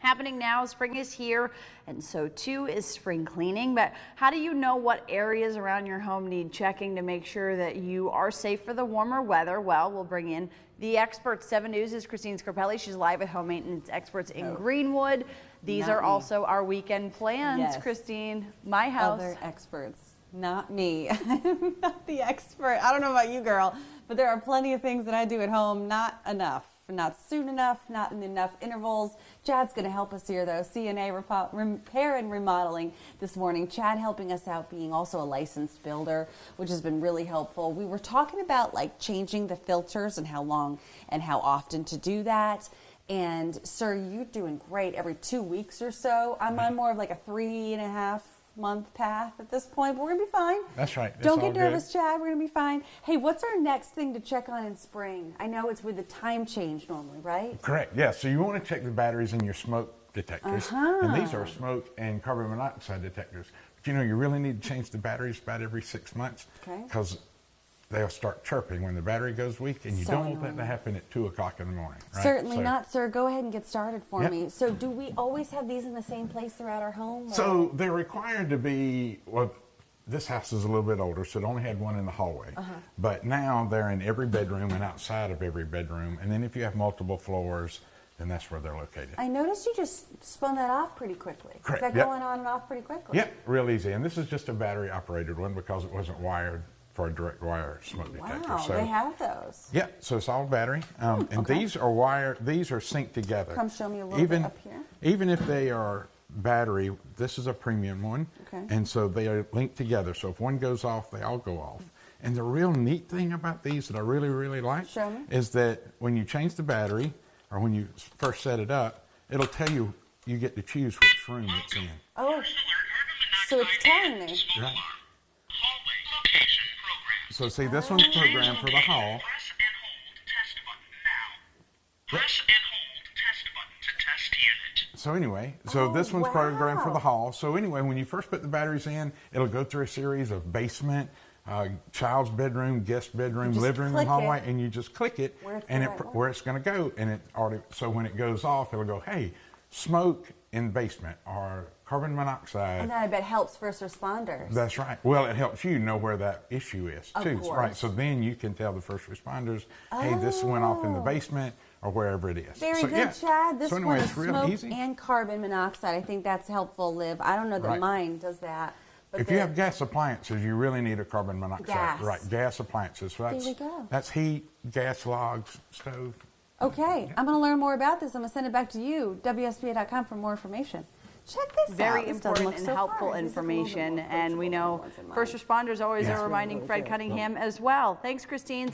happening now. Spring is here, and so too is spring cleaning. But how do you know what areas around your home need checking to make sure that you are safe for the warmer weather? Well, we'll bring in the experts. 7 News' Christine Scarpelli. She's live at Home Maintenance Experts in Greenwood. These are also our weekend plans. Yes. Christine, my house. Other experts, not me. I'm not the expert. I don't know about you, girl, but there are plenty of things that I do at home. Not enough. Not soon enough, not in enough intervals. Chad's going to help us here, though. CNA Repair and Remodeling this morning. Chad helping us out, being also a licensed builder, which has been really helpful. We were talking about like changing the filters and how long and how often to do that. And sir, you're doing great every 2 weeks or so. I'm on more of like a 3.5 month path at this point, but we're gonna be fine. That's right. Don't get nervous, Chad. We're gonna be fine. Hey, what's our next thing to check on in spring? I know it's with the time change normally, right? Correct. Yeah. So you want to check the batteries in your smoke detectors, and these are smoke and carbon monoxide detectors. But you know, you really need to change the batteries about every 6 months because they'll start chirping when the battery goes weak, and you don't want that to happen at 2 o'clock in the morning. Right? Certainly not, sir. Go ahead and get started for me. So do we always have these in the same place throughout our home? So they're required to be, well, this house is a little bit older, so it only had one in the hallway. But now they're in every bedroom and outside of every bedroom. And then if you have multiple floors, then that's where they're located. I noticed you just spun that off pretty quickly. Correct. Is that going on and off pretty quickly? Yep, real easy. And this is just a battery operated one because it wasn't wired for a direct wire smoke detector. Wow, so they have those. Yeah, so it's all battery. And these are wired, these are synced together. Come show me a little bit up here. Even if they are battery, this is a premium one. And so they are linked together. So if one goes off, they all go off. And the real neat thing about these that I really, really like is that when you change the battery or when you first set it up, it'll tell you, you get to choose which room it's in. Oh, so it's telling me. Right. So see, this one's programmed for the hall. Press and hold test button now. Press and hold test button to test unit. So anyway, this one's programmed for the hall. So anyway, when you first put the batteries in, it'll go through a series of basement, child's bedroom, guest bedroom, living room, and hallway, and you just click it, and where it's going to go, and it already. So when it goes off, it'll go, hey, smoke in basement or carbon monoxide. And that I bet helps first responders. That's right. Well, it helps you know where that issue is too. Of course. Right. So then you can tell the first responders, hey, this went off in the basement or wherever it is. Very good, Chad. This one is smoke easy. and carbon monoxide. I think that's helpful, Liv. I don't know that mine does that. But if you have gas appliances, you really need a carbon monoxide. Right, gas appliances. So that's, there we go. That's heat, gas logs, stove. Okay, I'm going to learn more about this. I'm going to send it back to you, WSBA.com, for more information. Check this out. Very important and helpful information. And we know first responders always are reminding Fred Cunningham as well. Thanks, Christine.